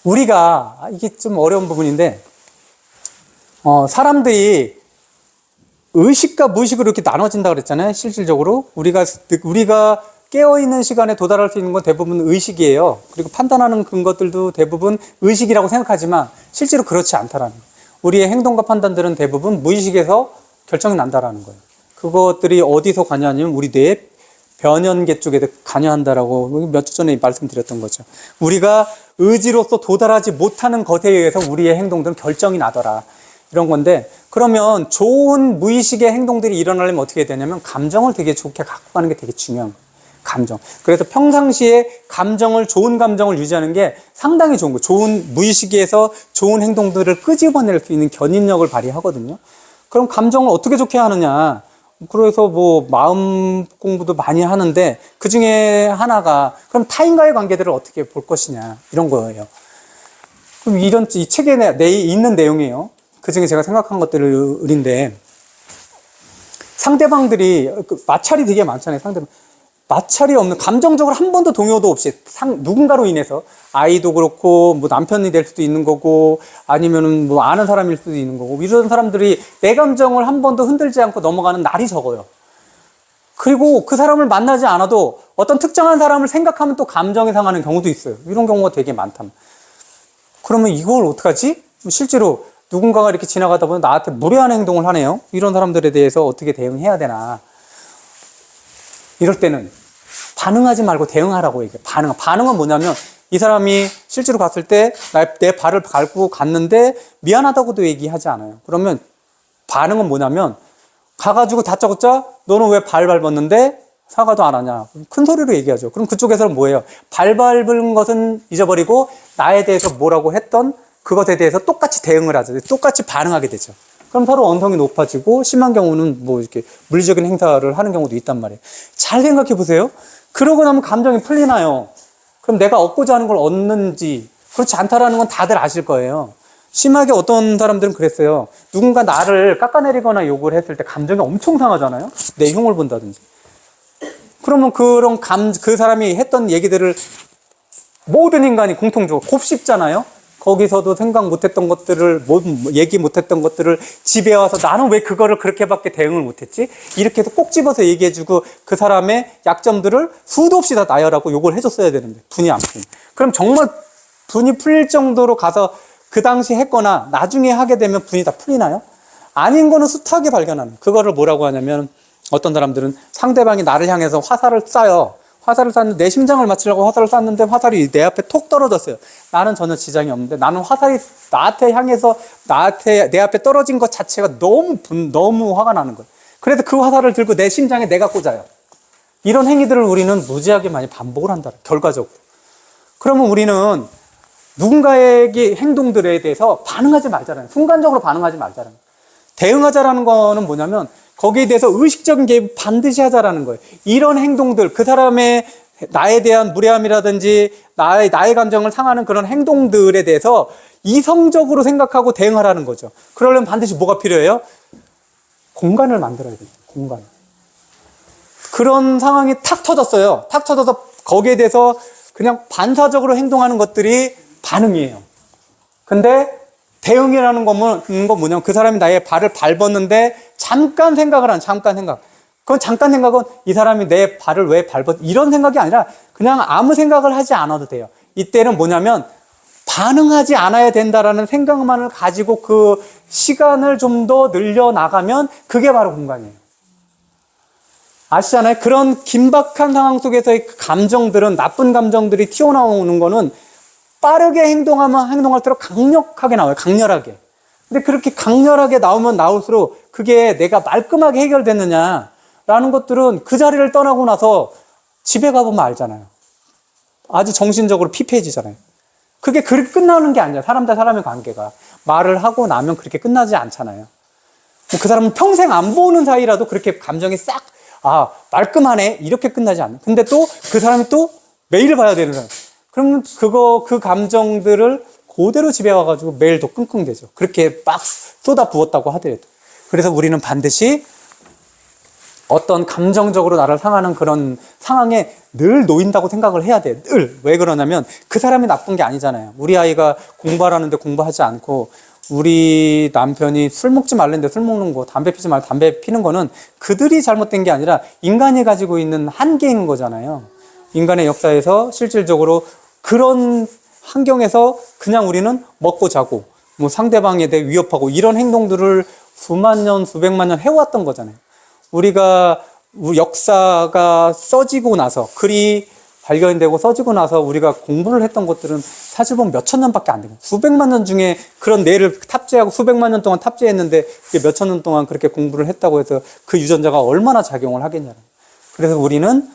이게 좀 어려운 부분인데, 사람들이 의식과 무의식으로 이렇게 나눠진다 그랬잖아요. 실질적으로. 우리가 깨어있는 시간에 도달할 수 있는 건 대부분 의식이에요. 그리고 판단하는 것들도 대부분 의식이라고 생각하지만 실제로 그렇지 않다라는 거예요. 우리의 행동과 판단들은 대부분 무의식에서 결정이 난다라는 거예요. 그것들이 어디서 관여하냐면 우리 뇌의 변연계 쪽에 관여한다라고 몇 주 전에 말씀드렸던 거죠. 우리가 의지로서 도달하지 못하는 것에 의해서 우리의 행동들은 결정이 나더라. 이런 건데, 그러면 좋은 무의식의 행동들이 일어나려면 어떻게 해야 되냐면 감정을 되게 좋게 갖고 가는 게 되게 중요한 거예요. 감정. 그래서 평상시에 좋은 감정을 유지하는 게 상당히 좋은 거예요. 좋은 무의식에서 좋은 행동들을 끄집어낼 수 있는 견인력을 발휘하거든요. 그럼 감정을 어떻게 좋게 하느냐. 그래서 마음 공부도 많이 하는데 그 중에 하나가 그럼 타인과의 관계들을 어떻게 볼 것이냐. 이런 거예요. 그럼 이 책에 있는 내용이에요. 그 중에 제가 생각한 것들인데 상대방들이 마찰이 되게 많잖아요. 마찰이 없는, 감정적으로 한 번도 동요도 없이 누군가로 인해서 아이도 그렇고 남편이 될 수도 있는 거고 아니면은 아는 사람일 수도 있는 거고 이런 사람들이 내 감정을 한 번도 흔들지 않고 넘어가는 날이 적어요. 그리고 그 사람을 만나지 않아도 어떤 특정한 사람을 생각하면 또 감정이 상하는 경우도 있어요. 이런 경우가 되게 많다. 그러면 이걸 어떡하지? 실제로 누군가가 이렇게 지나가다 보면 나한테 무례한 행동을 하네요. 이런 사람들에 대해서 어떻게 대응해야 되나. 이럴 때는 반응하지 말고 대응하라고 얘기해요. 반응은 뭐냐면 이 사람이 실제로 봤을 때 내 발을 밟고 갔는데 미안하다고도 얘기하지 않아요. 그러면 반응은 뭐냐면 가가지고 다짜고짜 너는 왜 발 밟았는데 사과도 안 하냐. 큰 소리로 얘기하죠. 그럼 그쪽에서는 뭐예요? 발 밟은 것은 잊어버리고 나에 대해서 뭐라고 했던 그것에 대해서 똑같이 대응을 하죠. 똑같이 반응하게 되죠. 그럼 서로 언성이 높아지고 심한 경우는 이렇게 물리적인 행사를 하는 경우도 있단 말이에요. 잘 생각해 보세요. 그러고 나면 감정이 풀리나요? 그럼 내가 얻고자 하는 걸 얻는지 그렇지 않다라는 건 다들 아실 거예요. 심하게 어떤 사람들은 그랬어요. 누군가 나를 깎아내리거나 욕을 했을 때 감정이 엄청 상하잖아요. 내 흉을 본다든지. 그러면 그 사람이 했던 얘기들을 모든 인간이 공통적으로 곱씹잖아요. 거기서도 생각 못했던 것들을, 얘기 못했던 것들을 집에 와서 나는 왜 그거를 그렇게밖에 대응을 못했지? 이렇게 해서 꼭 집어서 얘기해주고 그 사람의 약점들을 수도 없이 다 나열하고 욕을 해줬어야 되는데, 분이 안 풀리면. 그럼 정말 분이 풀릴 정도로 가서 그 당시 했거나 나중에 하게 되면 분이 다 풀리나요? 아닌 거는 숱하게 발견하는. 그거를 뭐라고 하냐면 어떤 사람들은 상대방이 나를 향해서 화살을 쏴요. 화살을 쐈는데 내 심장을 맞추려고 화살을 쐈는데 화살이 내 앞에 톡 떨어졌어요. 나는 전혀 지장이 없는데 나는 화살이 나한테 향해서 내 앞에 떨어진 것 자체가 너무 화가 나는 거예요. 그래서 그 화살을 들고 내 심장에 내가 꽂아요. 이런 행위들을 우리는 무지하게 많이 반복을 한다. 결과적으로. 그러면 우리는 누군가에게 행동들에 대해서 반응하지 말자라는, 순간적으로 반응하지 말자라는. 대응하자라는 거는 뭐냐면 거기에 대해서 의식적인 개입 반드시 하자라는 거예요. 이런 행동들, 그 사람의 나에 대한 무례함이라든지 나의 감정을 상하는 그런 행동들에 대해서 이성적으로 생각하고 대응하라는 거죠. 그러려면 반드시 뭐가 필요해요? 공간을 만들어야 돼요. 공간. 그런 상황이 탁 터졌어요. 탁 터져서 거기에 대해서 그냥 반사적으로 행동하는 것들이 반응이에요. 근데 대응이라는 건 뭐냐면 그 사람이 나의 발을 밟았는데 잠깐 생각을 하는, 잠깐 생각. 그건 잠깐 생각은 이 사람이 내 발을 왜 밟았, 이런 생각이 아니라 그냥 아무 생각을 하지 않아도 돼요. 이때는 뭐냐면 반응하지 않아야 된다라는 생각만을 가지고 그 시간을 좀 더 늘려나가면 그게 바로 공간이에요. 아시잖아요? 그런 긴박한 상황 속에서의 감정들은, 나쁜 감정들이 튀어나오는 거는 빠르게 행동하면 행동할수록 강력하게 나와요. 강렬하게. 근데 그렇게 강렬하게 나오면 나올수록 그게 내가 말끔하게 해결됐느냐라는 것들은 그 자리를 떠나고 나서 집에 가보면 알잖아요. 아주 정신적으로 피폐해지잖아요. 그게 그렇게 끝나는 게 아니야. 사람 대 사람의 관계가. 말을 하고 나면 그렇게 끝나지 않잖아요. 그 사람은 평생 안 보는 사이라도 그렇게 감정이 싹, 말끔하네. 이렇게 끝나지 않아요. 근데 또 그 사람이 또 매일 봐야 되는 사람. 그러면 그 감정들을 그대로 집에 와가지고 매일 더 끙끙대죠. 그렇게 막 쏟아 부었다고 하더라도. 그래서 우리는 반드시 어떤 감정적으로 나를 상하는 그런 상황에 늘 놓인다고 생각을 해야 돼. 늘. 왜 그러냐면 그 사람이 나쁜 게 아니잖아요. 우리 아이가 공부하라는데 공부하지 않고 우리 남편이 술 먹지 말랬는데 술 먹는 거, 담배 피지 말고 담배 피는 거는 그들이 잘못된 게 아니라 인간이 가지고 있는 한계인 거잖아요. 인간의 역사에서 실질적으로 그런 환경에서 그냥 우리는 먹고 자고 뭐 상대방에 대해 위협하고 이런 행동들을 수만 년, 수백만 년 해왔던 거잖아요. 우리가 역사가 써지고 나서 글이 발견되고 써지고 나서 우리가 공부를 했던 것들은 사실 보면 몇천 년밖에 안 되고 수백만 년 중에 그런 뇌를 탑재하고 수백만 년 동안 탑재했는데 몇천 년 동안 그렇게 공부를 했다고 해서 그 유전자가 얼마나 작용을 하겠냐는. 그래서 우리는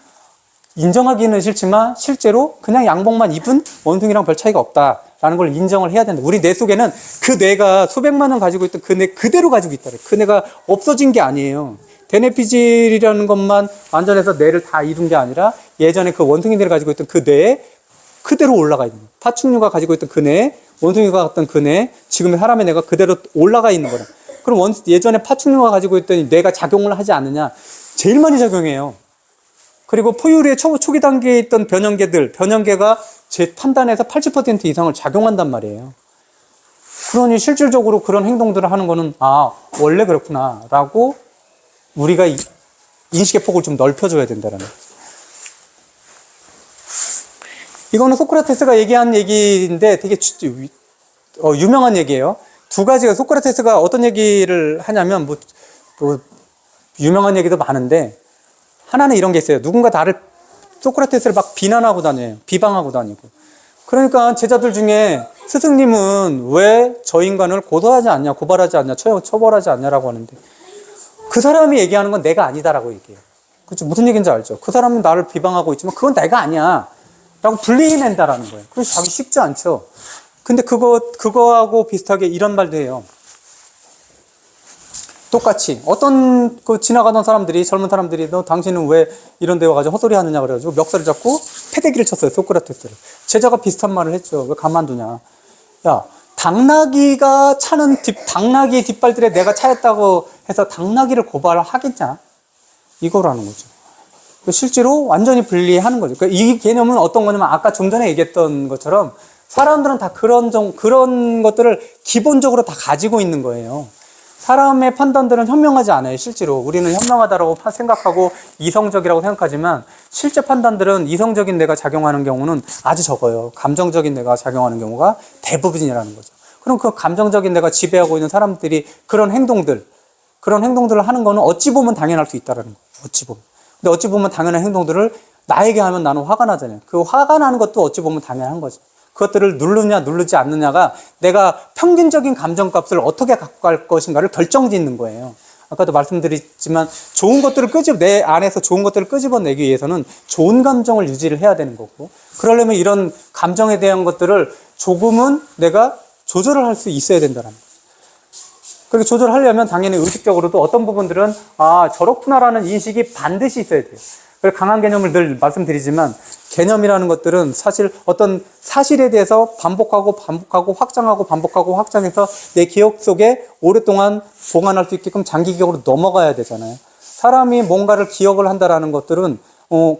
인정하기는 싫지만 실제로 그냥 양복만 입은 원숭이랑 별 차이가 없다라는 걸 인정을 해야 된다. 우리 뇌 속에는 그 뇌가 수백만 년 가지고 있던 그 뇌 그대로 가지고 있다. 그 뇌가 없어진 게 아니에요. 대뇌피질이라는 것만 완전해서 뇌를 다 이룬 게 아니라 예전에 그 원숭이들이 가지고 있던 그 뇌에 그대로 올라가 있는 거예요. 파충류가 가지고 있던 그 뇌, 원숭이가 갖던 그 뇌, 지금의 사람의 뇌가 그대로 올라가 있는 거라. 그럼 예전에 파충류가 가지고 있던 뇌가 작용을 하지 않느냐? 제일 많이 작용해요. 그리고 포유류의 초기 단계에 있던 변형계가 제 판단에서 80% 이상을 작용한단 말이에요. 그러니 실질적으로 그런 행동들을 하는 거는 원래 그렇구나 라고 우리가 인식의 폭을 좀 넓혀줘야 된다는 거죠. 이거는 소크라테스가 얘기한 얘기인데 되게 유명한 얘기예요. 두 가지가 소크라테스가 어떤 얘기를 하냐면 뭐 유명한 얘기도 많은데 하나는 이런 게 있어요. 누군가 소크라테스를 막 비난하고 다녀요. 비방하고 다니고. 그러니까 제자들 중에 스승님은 왜 저 인간을 고소하지 않냐, 고발하지 않냐, 처벌하지 않냐라고 하는데 그 사람이 얘기하는 건 내가 아니다라고 얘기해요. 그렇죠? 무슨 얘기인지 알죠? 그 사람은 나를 비방하고 있지만 그건 내가 아니야 라고 분리해낸다라는 거예요. 그래서 자기 쉽지 않죠. 근데 그거하고 비슷하게 이런 말도 해요. 똑같이 어떤 지나가던 사람들이 젊은 사람들이 너 당신은 왜 이런 데 와가지고 헛소리 하느냐 그래가지고 멱살을 잡고 패대기를 쳤어요. 소크라테스를. 제자가 비슷한 말을 했죠. 왜 가만두냐. 야, 당나귀가 차는 당나귀의 뒷발들에 내가 차였다고 해서 당나귀를 고발하겠냐? 이거라는 거죠. 실제로 완전히 분리하는 거죠. 그러니까 이 개념은 어떤 거냐면 아까 좀 전에 얘기했던 것처럼 사람들은 다 그런 것들을 기본적으로 다 가지고 있는 거예요. 사람의 판단들은 현명하지 않아요. 실제로 우리는 현명하다고 생각하고 이성적이라고 생각하지만 실제 판단들은 이성적인 뇌가 작용하는 경우는 아주 적어요. 감정적인 뇌가 작용하는 경우가 대부분이라는 거죠. 그럼 그 감정적인 뇌가 지배하고 있는 사람들이 그런 행동들을 하는 거는 어찌 보면 당연할 수 있다는 거예요. 어찌 보면. 근데 어찌 보면 당연한 행동들을 나에게 하면 나는 화가 나잖아요. 그 화가 나는 것도 어찌 보면 당연한 거죠. 그것들을 누르냐 누르지 않느냐가 내가 평균적인 감정값을 어떻게 갖고 갈 것인가를 결정짓는 거예요. 아까도 말씀드렸지만 내 안에서 좋은 것들을 끄집어내기 위해서는 좋은 감정을 유지를 해야 되는 거고 그러려면 이런 감정에 대한 것들을 조금은 내가 조절을 할 수 있어야 된다는 거죠. 그렇게 조절하려면 당연히 의식적으로도 어떤 부분들은 저렇구나라는 인식이 반드시 있어야 돼요. 그래서 강한 개념을 늘 말씀드리지만 개념이라는 것들은 사실 어떤 사실에 대해서 반복하고 확장해서 내 기억 속에 오랫동안 보관할 수 있게끔 장기 기억으로 넘어가야 되잖아요. 사람이 뭔가를 기억을 한다라는 것들은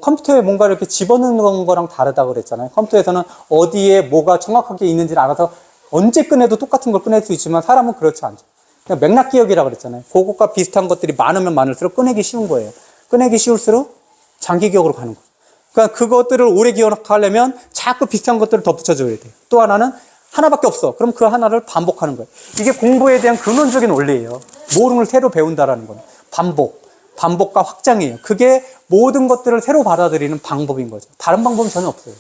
컴퓨터에 뭔가를 이렇게 집어넣는 거랑 다르다고 그랬잖아요. 컴퓨터에서는 어디에 뭐가 정확하게 있는지를 알아서 언제 꺼내도 똑같은 걸 꺼낼 수 있지만 사람은 그렇지 않죠. 그냥 맥락 기억이라고 그랬잖아요. 그것과 비슷한 것들이 많으면 많을수록 꺼내기 쉬운 거예요. 꺼내기 쉬울수록 장기 기억으로 가는 거예요. 그러니까 그것들을 오래 기억하려면 자꾸 비슷한 것들을 덧붙여줘야 돼요. 또 하나는 하나밖에 없어. 그럼 그 하나를 반복하는 거예요. 이게 공부에 대한 근원적인 원리예요. 모르는 걸 새로 배운다라는 건 반복과 확장이에요. 그게 모든 것들을 새로 받아들이는 방법인 거죠. 다른 방법은 전혀 없어요.